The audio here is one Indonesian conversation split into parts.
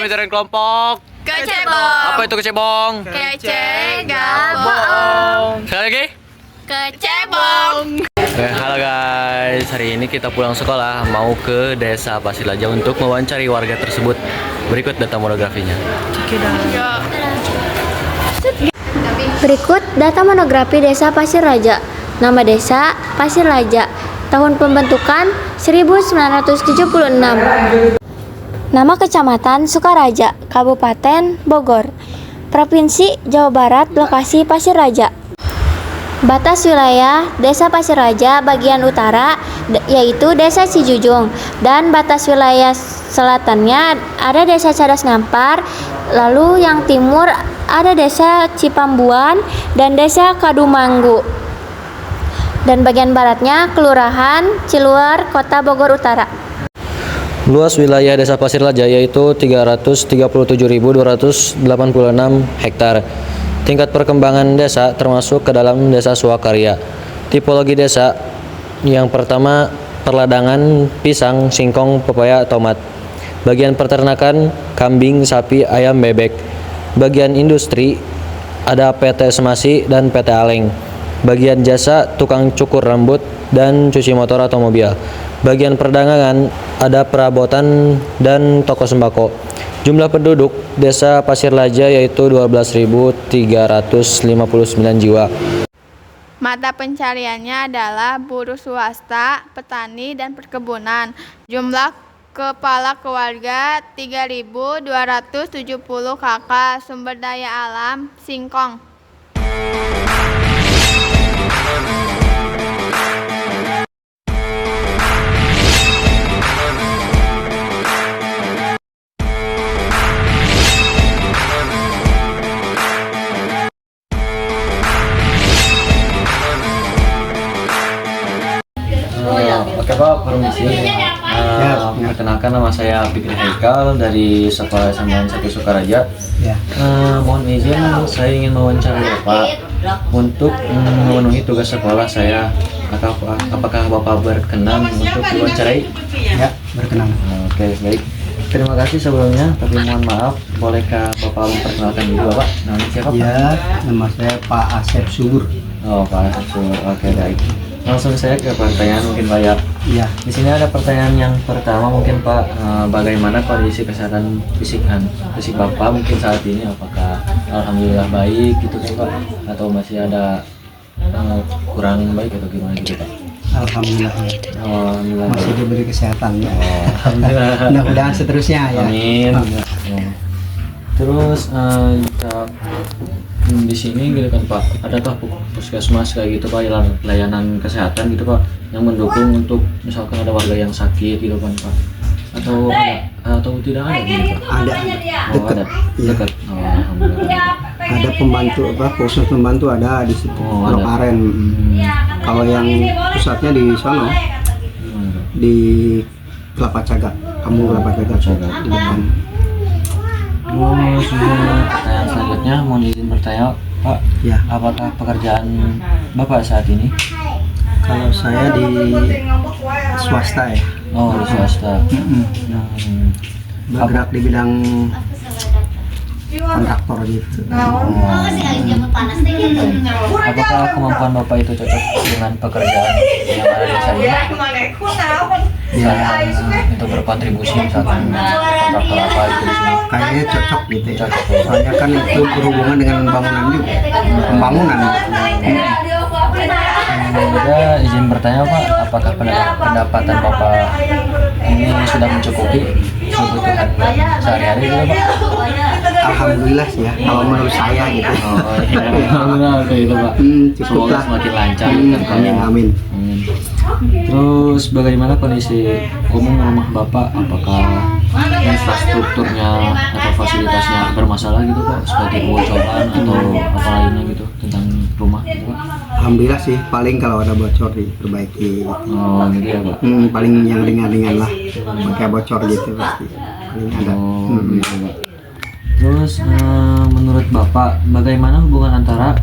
kami dari kelompok Kecebong. apa itu kecebong? Kece gak bohong. Sekali lagi. Kecebong. Oke, halo guys, hari ini kita pulang sekolah mau ke desa Pasir Raja untuk mewawancari warga tersebut. Berikut data monografinya. Berikut data monografi Desa Pasir Raja. Nama desa Pasir Raja. Tahun pembentukan 1976. Nama kecamatan Sukaraja, Kabupaten Bogor. Provinsi Jawa Barat, lokasi Pasir Raja. Batas wilayah Desa Pasir Raja bagian utara yaitu Desa Cijujung, dan batas wilayah selatannya ada Desa Cadas Ngampar, lalu yang timur ada Desa Cipambuan dan Desa Kadumanggu, dan bagian baratnya Kelurahan Ciluar, Kota Bogor Utara. Luas wilayah desa Pasir Raja yaitu 337.286 hektar. Tingkat perkembangan desa termasuk ke dalam desa swakarya. Tipologi desa yang pertama perladangan pisang, singkong, pepaya, tomat. Bagian peternakan kambing, sapi, ayam, bebek. Bagian industri ada PT Semasi dan PT Aleng. Bagian jasa tukang cukur rambut dan cuci motor atau mobil. Bagian perdagangan ada perabotan dan toko sembako. Jumlah penduduk desa Pasir Raja yaitu 12.359 jiwa. Mata pencariannya adalah buruh swasta, petani, dan perkebunan. Jumlah kepala keluarga 3.270 kakak. Sumber daya alam singkong. Oke Pak, permisi. Perkenalkan nama saya Fikri Haikal dari Sekolah SMA 1 Sukaraja. Mohon izin, saya ingin mewawancarai Bapak untuk memenuhi tugas sekolah saya. Apakah Bapak berkenan untuk diwawancarai? Ya, berkenan. Oke, baik. Terima kasih sebelumnya, tapi mohon maaf, bolehkah Bapak memperkenalkan diri Bapak? Namanya siapa Pak? Ya, nama saya Pak Asep Subur. Oh, Pak Asep. Oke, baik. Langsung saya ke pertanyaan mungkin Pak ya. Ya, Di sini ada pertanyaan yang pertama mungkin Pak, bagaimana kondisi kesehatan fisik Bapak mungkin saat ini, apakah alhamdulillah baik gitu kan Pak, atau masih ada kurang baik atau gimana gitu Pak? alhamdulillah ya. Alhamdulillah Masih diberi kesehatan ya. Alhamdulillah. Mudah-mudahan seterusnya ya. Amin. Terus di sini gitu kan Pak, adakah puskesmas kayak gitu Pak, layanan kesehatan gitu Pak yang mendukung untuk misalkan ada warga yang sakit gitu kan Pak, atau tidak ada gitu Pak? Ada, Oh, dekat. ada Ya. dekat. Oh, alhamdulillah. Ada pembantu khusus pembantu ada di situ. Oh, ada. Blok Aren. Kalau yang pusatnya di sono di Kelapa Cagak, kamu Kelapa Cagak di depan. Terus pertanyaan selanjutnya, mohon izin bertanya Pak, Ya, apakah pekerjaan Bapak saat ini? kalau saya di swasta ya. Oh, di swasta. Bergerak di bidang kontraktor gitu. Apakah kemampuan Bapak itu cocok dengan pekerjaan yang ada di saya? Misalkan untuk berkontribusi misalkan kontraktor apa itu di sini? Kayaknya cocok gitu ya. Cocok. Soalnya kan itu berhubungan dengan bangunan juga. Pembangunan. Juga izin bertanya Pak, apakah pendapatan Bapak ini sudah mencukupi kebutuhan sehari-hari gitu Pak? Alhamdulillah sih ya, kalau menurut saya gitu. Oh iya, alhamdulillah kayak gitu Pak. Cukup Semoga lah. semakin lancar kan Pak. Amin, amin. Amin. Terus bagaimana kondisi umum rumah Bapak? Apakah infrastrukturnya atau fasilitasnya bermasalah gitu Pak? Seperti kebocoran atau apa lainnya gitu tentang rumah gitu Pak? Alhamdulillah sih, paling kalau ada bocor diperbaiki. Oh gitu ya Pak? Paling yang ringan-ringan lah, pakai bocor gitu pasti. Paling ada. Oh gitu Pak. Terus menurut Bapak bagaimana hubungan antara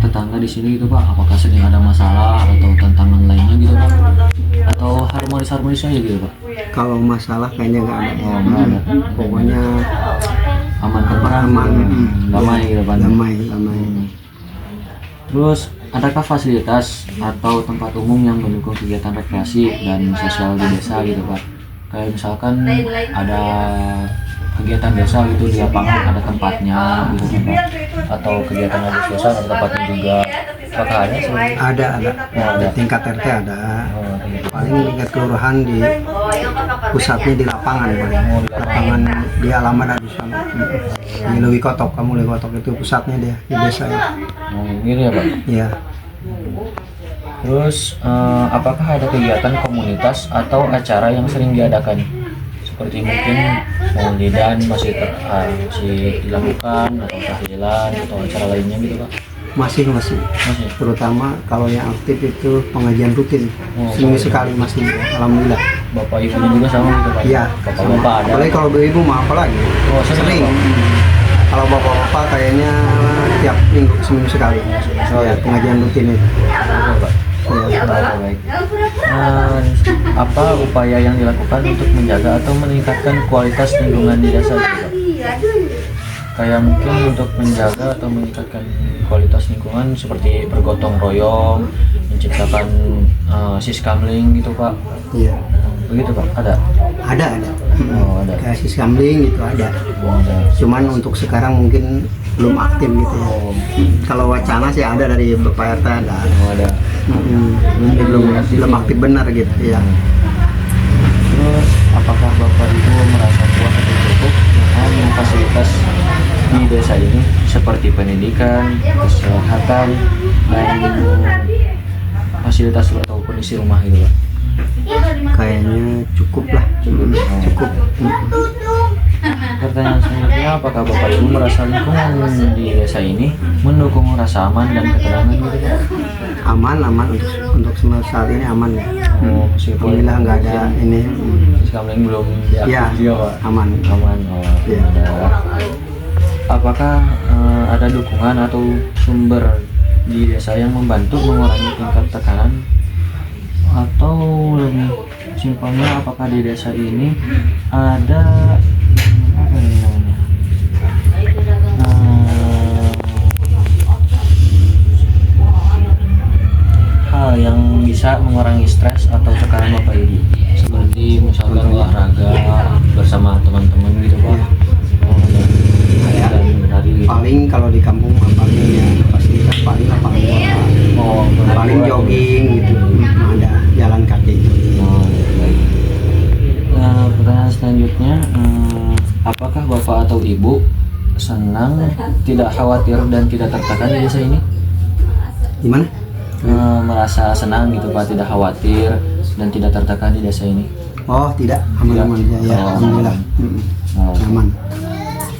tetangga di sini gitu Pak? Apakah sering ada masalah atau tantangan lainnya gitu Pak? Atau harmonis-harmonis aja gitu Pak? Kalau masalah kayaknya nggak ada. Oh, nggak ada. Pokoknya Aman tentram, aman, damai gitu Pak. damai. Terus adakah fasilitas atau tempat umum yang mendukung kegiatan rekreasi dan sosial di desa gitu Pak? Kayak misalkan ada kegiatan desa gitu di lapangan ada tempatnya gitu kan Pak? Atau kegiatan ada sosial ada tempatnya juga. Apakah ada selain? Ada. ada. Tingkat RT ada. Oh, gitu. Paling tingkat kelurahan di pusatnya di lapangan, lapangan di alamat ada di sana. Di Lewi Kotok, Lewi Kotok itu pusatnya dia di desa ya. Oh, gitu ya Pak. Iya. Terus apakah ada kegiatan komunitas atau acara yang sering diadakan? Seperti mungkin maulidan masih dilakukan atau tahlilan atau acara lainnya gitu Pak? Masih. Terutama kalau yang aktif itu pengajian rutin. Oh, Seminggu sekali masih, alhamdulillah. Bapak ibunya juga sama gitu Pak? Iya. Bapak-bapak ada? Apalagi kalau ibu mah apalagi. Oh, sering. Kalau bapak-bapak kayaknya tiap minggu seminggu sekali. Ya, pengajian rutin itu. Oke, Pak. Ya. Baik. Apa upaya yang dilakukan untuk menjaga atau meningkatkan kualitas lingkungan di desa gitu, Pak? Kayak mungkin untuk menjaga atau meningkatkan kualitas lingkungan seperti bergotong royong, menciptakan siskamling gitu Pak. Iya. Begitu Pak? Ada? Ada. Oh, ada. Kayak siskamling itu ada. Oh, ada. Cuman untuk sekarang mungkin belum aktif gitu ya. Kalau wacana sih ada dari Bapak RT ada. Oh, ada. Ini belum aktif benar gitu ya. Terus apakah Bapak Ibu merasa puas atau cukup dengan fasilitas di desa ini seperti pendidikan, kesehatan, dan fasilitas ataupun isi rumah gitu Pak? Kayaknya cukup lah. Cukup. Pertanyaan selanjutnya, apakah Bapak Ibu merasa lingkungan di desa ini mendukung rasa aman dan ketenangan gitu Pak? Aman untuk saat ini aman ya. Oh, meskipun Alhamdulillah nggak ada ini. Siskamling belum diaktif Ya, juga Pak? aman. Oh, Ya. ada. Apakah ada dukungan atau sumber di desa yang membantu mengurangi tingkat tekanan, atau lebih simpelnya apakah di desa ini ada apa ini namanya, hal yang bisa mengurangi stres atau tekanan Bapak Ibu, seperti misalkan olahraga bersama teman-teman gitu Pak? Ya. Dan hari gitu. Paling kalau di kampung mah paling ya fasilitas paling lapangan bola. Oh, Paling jogging gitu. Ada jalan kaki. Oh, baik. Nah, pertanyaan selanjutnya, apakah Bapak atau Ibu senang, tidak khawatir dan tidak tertekan di desa ini? Gimana? Merasa senang gitu Pak, tidak khawatir dan tidak tertekan di desa ini? Oh, tidak. Aman-aman ya. Ya, Oh, alhamdulillah. Oh. Aman.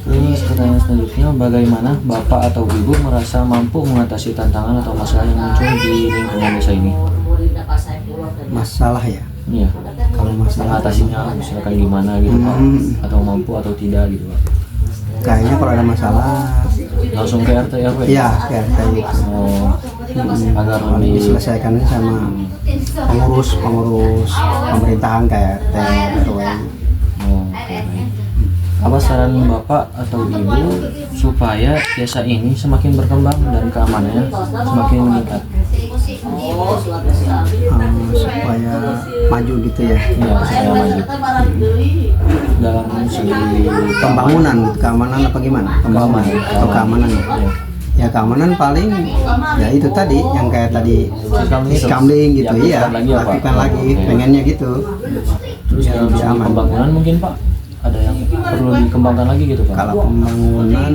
Terus pertanyaan selanjutnya, bagaimana Bapak atau Ibu merasa mampu mengatasi tantangan atau masalah yang muncul di lingkungan desa ini? Masalah ya. Iya. Kalau masalah Mengatasinya misalkan gimana gitu Pak? Atau mampu atau tidak gitu Pak? kayaknya kalau ada masalah Langsung ke RT RW? ya kayak gitu. Oh, agar Paling lebih diselesaikan sama pengurus pemerintahan kayak RT RW. Oh, oke, baik. Apa saran Bapak atau Ibu supaya desa ini semakin berkembang dan keamanannya semakin meningkat? Supaya maju gitu ya. Iya, supaya maju dalam segi Pembangunan, keamanan apa gimana? Pembangunan atau keamanan ya? Iya. Ya keamanan paling ya itu tadi yang kayak tadi skamling gitu ya, Diaktifkan lagi ya, Pak? aktifkan lagi, Oke. pengennya gitu. Terus Ya, dalam lebih segi aman. pembangunan mungkin Pak ada yang perlu dikembangkan lagi gitu Pak? Kalau pembangunan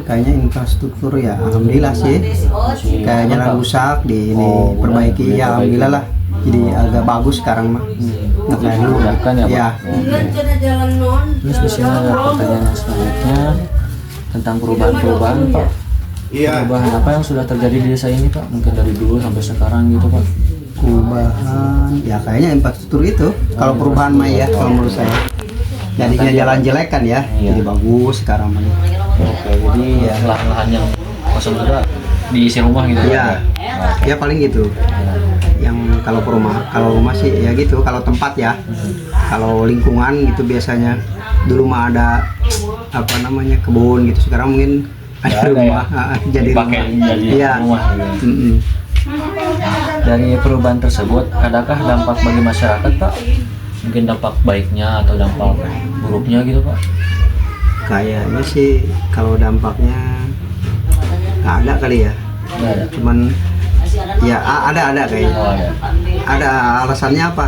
kayaknya infrastruktur ya alhamdulillah sih. Masih Kayak jalan lengkap? rusak di ini Oh, perbaiki udah ya alhamdulillah lah. Jadi agak bagus sekarang mah. Nggak kayak dulu. Dimudahkan ya Pak? Ya. Oke. Terus di sini ada pertanyaan selanjutnya tentang perubahan-perubahan Pak. Perubahan apa yang sudah terjadi di desa ini Pak? Mungkin dari dulu sampai sekarang gitu Pak? Perubahan ya kayaknya infrastruktur itu. Kalau perubahan mah ya kalau menurut saya. Jadinya jalan jelek kan ya, Iya. jadi bagus sekarang mah. Oke, jadi Iya. lahan-lahan yang kosong juga diisi rumah gitu Iya, ya paling gitu. Yang kalau rumah sih ya gitu. Kalau tempat ya, kalau lingkungan gitu biasanya dulu mah ada apa namanya kebun gitu. Sekarang mungkin Nggak ada ada rumah, jadi Dipakai rumah. jadi Iya. rumah gitu. Mm-mm. Dari perubahan tersebut, adakah dampak bagi masyarakat, Pak? Mungkin dampak baiknya atau dampak buruknya gitu, Pak? Kayaknya sih kalau dampaknya nggak ada kali ya. Nggak ada. Cuman ya ada kayaknya. Oh, ada. Ada alasannya apa?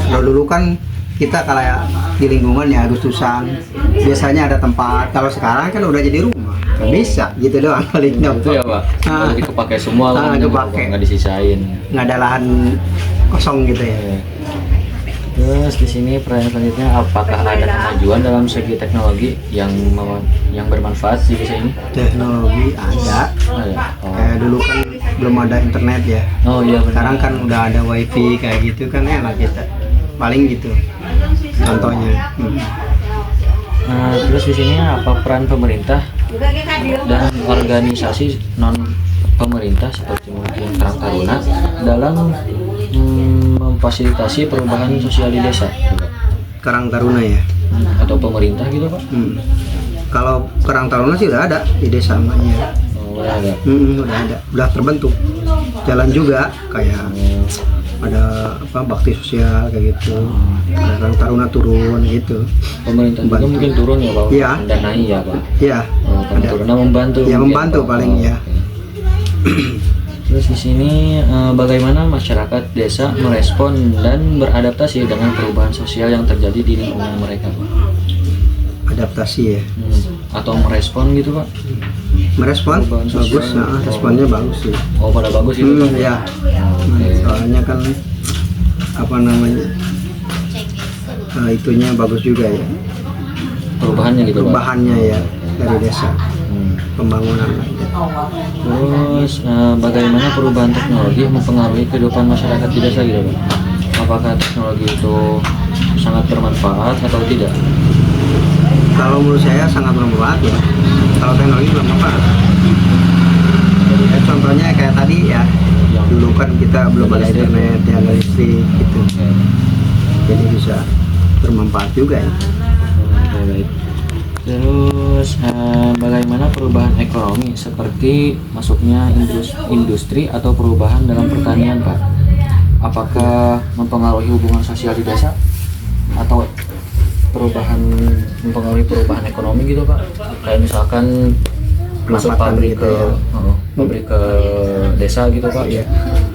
Kalau dulu kan kita kayak di lingkungan ya agustusan biasanya ada tempat. Kalau sekarang kan udah jadi rumah, nggak bisa gitu doang paling Itu dapat. ya, Pak. Ah. Jadi kepakai semua Ah, lahannya gitu, kepakai. Pak. Nggak disisain. Nggak ada lahan kosong gitu ya. Terus di sini pertanyaan selanjutnya, apakah ada kemajuan dalam segi teknologi yang bermanfaat di desa ini? Teknologi ada. Ada. Oh, Kayak dulu kan belum ada internet ya. oh iya benar. Sekarang kan udah ada wifi kayak gitu kan enak kita. Paling gitu. Contohnya. Nah, terus di sini apa peran pemerintah dan organisasi non pemerintah seperti mungkin Karang Taruna dalam memfasilitasi perubahan sosial di desa, Karang Taruna ya. atau pemerintah gitu, Pak? Kalau Karang Taruna sih udah ada di desa namanya. Oh, ada. Udah ada, udah terbentuk. Jalan juga kayak ada apa bakti sosial kayak gitu. Karang Taruna turun gitu. Pemerintah juga Bantu. mungkin turun ya, Pak? Iya. Mendanai ya, Pak? Iya. Oh, Karang Ada. Taruna membantu. Ya, mungkin, membantu Pak? paling, ya. oke. Terus di sini bagaimana masyarakat desa merespon dan beradaptasi dengan perubahan sosial yang terjadi di lingkungan mereka, Pak? Adaptasi ya. Atau merespon gitu, Pak? Merespon Perubahan bagus, sosial. nah, responnya bagus sih. Oh, pada bagus gitu, Pak? Ya. Oke. Soalnya kan apa namanya itunya bagus juga ya. Perubahannya gitu, Pak? Perubahannya ya dari desa, pembangunan. Terus bagaimana perubahan teknologi mempengaruhi kehidupan masyarakat di desa gitu, Pak? Apakah teknologi itu sangat bermanfaat atau tidak? Kalau menurut saya sangat bermanfaat ya. Kalau teknologi bermanfaat. Ya, contohnya kayak tadi ya, Yang dulu kan kita belum ada internet, ya ada listrik gitu. Jadi bisa bermanfaat juga ya. Oke, baik. Terus bagaimana perubahan ekonomi seperti masuknya industri atau perubahan dalam pertanian, Pak? Apakah mempengaruhi hubungan sosial di desa atau mempengaruhi perubahan ekonomi gitu, Pak? Kayak misalkan masuk Pendapatan pabrik gitu ke ya. pabrik ke desa gitu, Pak? Iya.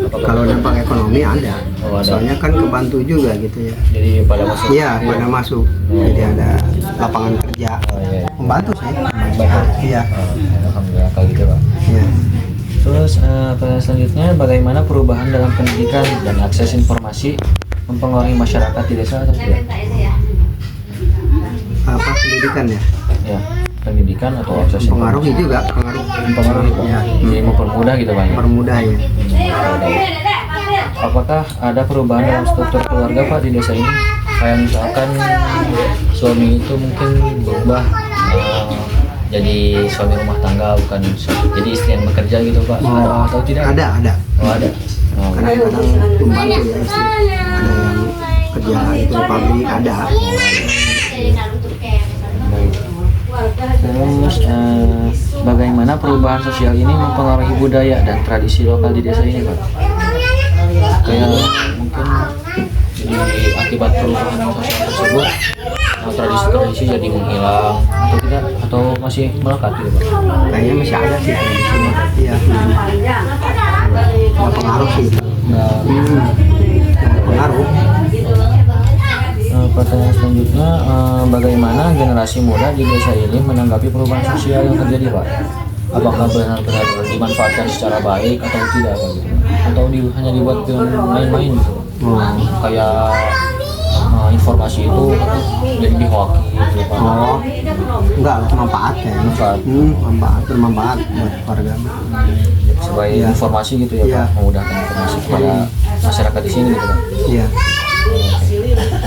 Apakah Kalau dampak ekonomi ada. Oh, ada. Soalnya kan kebantu juga gitu ya. jadi pada masuk? Iya, pada masuk. Jadi ada lapangan kerja. Oh, iya. Membantu sih. Iya. Alhamdulillah kalau gitu, Pak. Iya. Terus pertanyaan selanjutnya, bagaimana perubahan dalam pendidikan dan akses informasi mempengaruhi masyarakat di desa atau tidak? Apa pendidikan ya? Ya, pendidikan atau akses Pengaruhi juga, pengaruh. mempengaruhi, Pak. Iya. Jadi mempermudah gitu, Pak. Permudah ya. Apakah ada perubahan dalam struktur keluarga, Pak, di desa ini? Kayak misalkan suami itu mungkin berubah jadi suami rumah tangga, bukan jadi istri yang bekerja gitu, Pak? Ada atau tidak? Ada. Oh, ada. Oh, Kadang-kadang membantu ya istri. Ada yang kerja itu di pabrik, ada. baik. Terus bagaimana perubahan sosial ini mempengaruhi budaya dan tradisi lokal di desa ini, Pak? Kayak mungkin jadi akibat perubahan sosial tersebut tradisi-tradisi jadi menghilang atau tidak, atau masih melekat gitu, Pak? Kayaknya masih ada sih di sini. Iya. Ada pengaruh sih. Nah, Pengaruh. pertanyaan selanjutnya, bagaimana generasi muda di desa ini menanggapi perubahan sosial yang terjadi, Pak? Apakah benar-benar dimanfaatkan secara baik atau tidak, Pak, gitu? Atau hanya dibuat dengan main-main gitu? Kayak informasi itu jadi dihoaki gitu, Pak? Oh, enggak manfaat kayaknya. Manfaat. Bermanfaat buat warga. Sebagai Iya. informasi gitu ya, Iya. Pak, memudahkan informasi kepada masyarakat di sini gitu, Pak. Iya.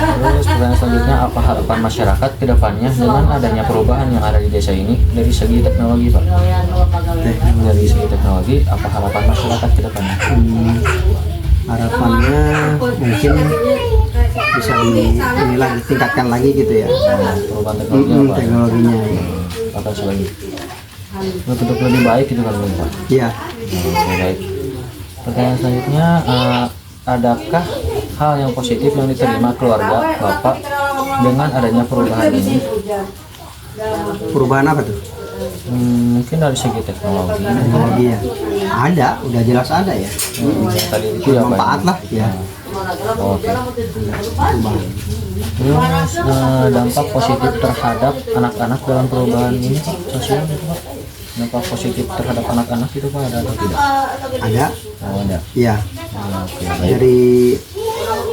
Terus pertanyaan selanjutnya, apa harapan masyarakat ke depannya dengan adanya perubahan yang ada di desa ini dari segi teknologi, Pak? Dari segi teknologi, apa harapan masyarakat ke depannya? Harapannya mungkin bisa ditingkatkan lagi gitu ya. Perubahan teknologi apa? Teknologinya. Apa lagi? Untuk lebih baik gitu kan, Pak? Iya. Oke, baik. Pertanyaan selanjutnya, adakah hal yang positif yang diterima keluarga Bapak dengan adanya perubahan ini? Perubahan apa tuh? Mungkin dari segi teknologi. Teknologi ya. Ada, udah jelas ada ya. Tadi itu ya, Pak? Manfaat lah ya. Oke. Perubahan. Terus dampak positif terhadap anak-anak dalam perubahan ini, Pak, sosial gitu, Pak? Dampak positif terhadap anak-anak itu, Pak, ada atau tidak? Ada. Oh, ada. Iya. Oke, baik. Dari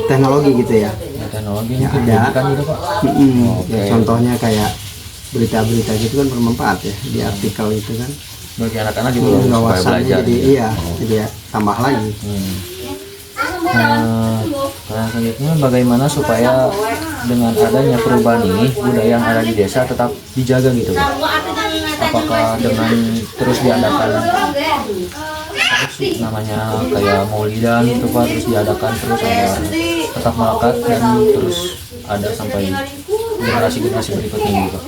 teknologi gitu ya. Teknologi Ya, mungkin ada. pendidikan gitu, Pak. Oke. Ya, contohnya kayak berita-berita gitu kan bermanfaat ya di artikel itu kan. Bagi anak-anak juga supaya Wawasannya belajar. jadi gitu. iya, jadi ya, tambah lagi. Pertanyaan selanjutnya, bagaimana supaya dengan adanya perubahan ini budaya yang ada di desa tetap dijaga gitu, Pak? Apakah dengan terus diadakan namanya kayak maulidan gitu, Pak, terus diadakan terus agar tetap melekat dan terus ada sampai generasi-generasi berikutnya gitu, Pak?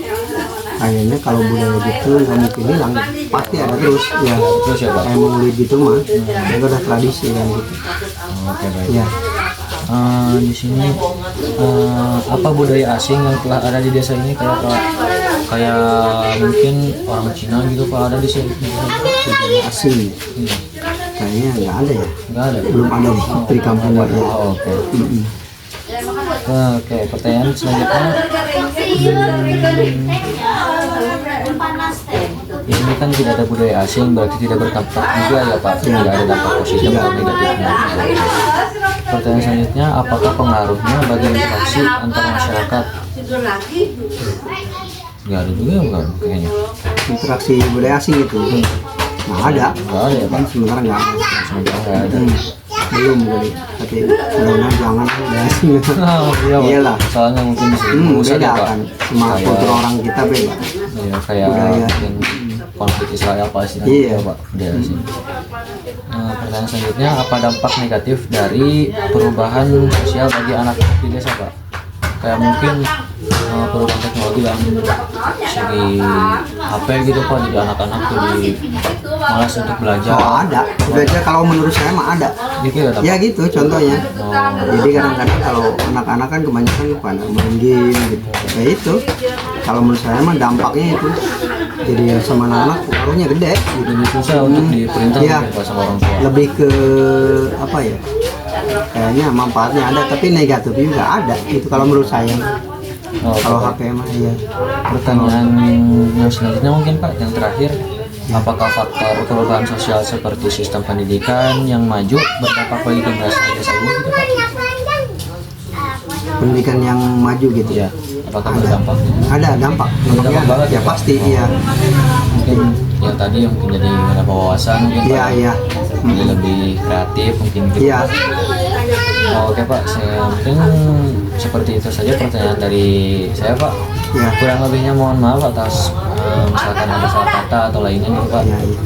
Kayaknya kalau budaya gitu nggak mungkin hilang, pasti ada terus ya. Terus ya, Pak? Kayak maulid gitu mah, itu udah tradisi kan gitu. Oke, baik. Ya, Di sini apa budaya asing yang telah ada di desa ini, kayak mungkin orang Cina gitu, Pak, ada di sini? budaya asing Iya. kayaknya nggak ada ya, Nggak ada. belum ada di kampung gua ya. Oh, oke. Mm-mm. Oke, pertanyaan selanjutnya. Di sini kan tidak ada budaya asing, berarti tidak berdampak juga ya, Pak? Tidak ada dampak positif atau negatifnya. Pertanyaan selanjutnya, apakah pengaruhnya bagi interaksi antar masyarakat? Nggak ada juga, bukan kayaknya. Interaksi budaya asing itu nggak ada, Nggak ada ya, Pak? sementara nggak ada. Sementara nggak ada. Belum kali, tapi mudah-mudahan jangan budaya asing. Iya, Pak. Iyalah. Soalnya mungkin di sini pusat Beda ya, Pak. kan, sama Kayak- kultur orang kita beda. Iya, kayak Budaya. mungkin konflik Israel Palestina Iya. gitu, Pak. Budaya sini. Pertanyaan selanjutnya, apa dampak negatif dari perubahan sosial bagi anak di desa, Pak? Kayak mungkin perubahan teknologi yang segi HP gitu, Pak, jadi anak-anak jadi malas untuk belajar. Oh, ada. Belajar kalau menurut saya mah ada. Gitu ya, Pak? Ya gitu contohnya. Jadi kadang-kadang kalau anak-anak kan kebanyakan pada main game gitu. Ya itu. Kalau menurut saya mah dampaknya itu. Jadi ya sama anak-anak pengaruhnya gede gitu. Jadi susah untuk diperintah Iya. mungkin, Pak, sama orang tua. Lebih ke apa ya? Kayaknya manfaatnya ada tapi negatifnya juga ada. Itu kalau menurut saya. Oh, Kalau Pak. HP mah iya. Pertanyaan yang selanjutnya mungkin, Pak, yang terakhir, apakah faktor perubahan sosial seperti sistem pendidikan yang maju berdampak bagi generasi desa ini gitu, Pak? Pendidikan yang maju gitu. Iya, apakah berdampak? Ada dampak. Berdampak banget Ya ya, Pak? pasti iya. Mungkin yang tadi yang mungkin jadi menambah wawasan mungkin, Iya, Pak, iya. jadi lebih kreatif mungkin gitu. Iya. Oke, Pak, saya mungkin seperti itu saja pertanyaan dari saya, Pak. Ya. Kurang lebihnya mohon maaf atas misalkan ada salah kata atau lainnya gitu, Pak. Iya, iya.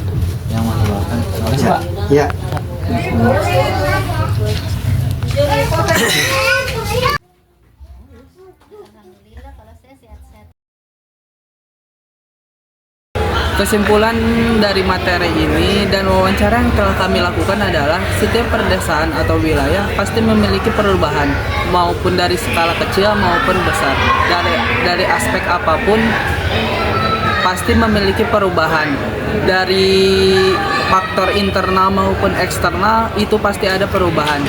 Yang mohon dimaafkan. Terima kasih, Pak. Iya. Kesimpulan dari materi ini dan wawancara yang telah kami lakukan adalah setiap perdesaan atau wilayah pasti memiliki perubahan maupun dari skala kecil maupun besar. Dari aspek apapun pasti memiliki perubahan. Dari faktor internal maupun eksternal itu pasti ada perubahan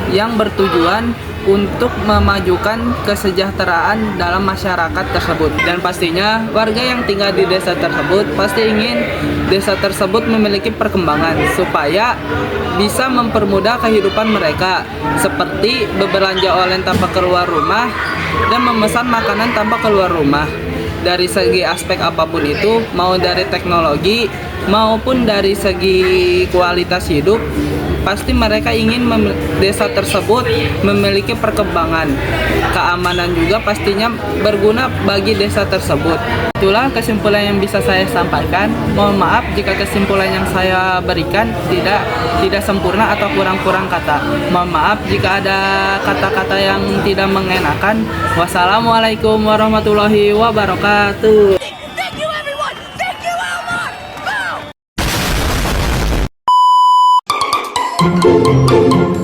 yang bertujuan untuk memajukan kesejahteraan dalam masyarakat tersebut. Dan pastinya warga yang tinggal di desa tersebut pasti ingin desa tersebut memiliki perkembangan supaya bisa mempermudah kehidupan mereka, seperti berbelanja online tanpa keluar rumah dan memesan makanan tanpa keluar rumah. Dari segi aspek apapun itu, mau dari teknologi maupun dari segi kualitas hidup, pasti mereka ingin desa tersebut memiliki perkembangan. Keamanan juga pastinya berguna bagi desa tersebut. Itulah kesimpulan yang bisa saya sampaikan. Mohon maaf jika kesimpulan yang saya berikan tidak sempurna atau kurang-kurang kata. Mohon maaf jika ada kata-kata yang tidak mengenakan. Wassalamualaikum warahmatullahi wabarakatuh. Thank you, everyone. Thank you, Elmore.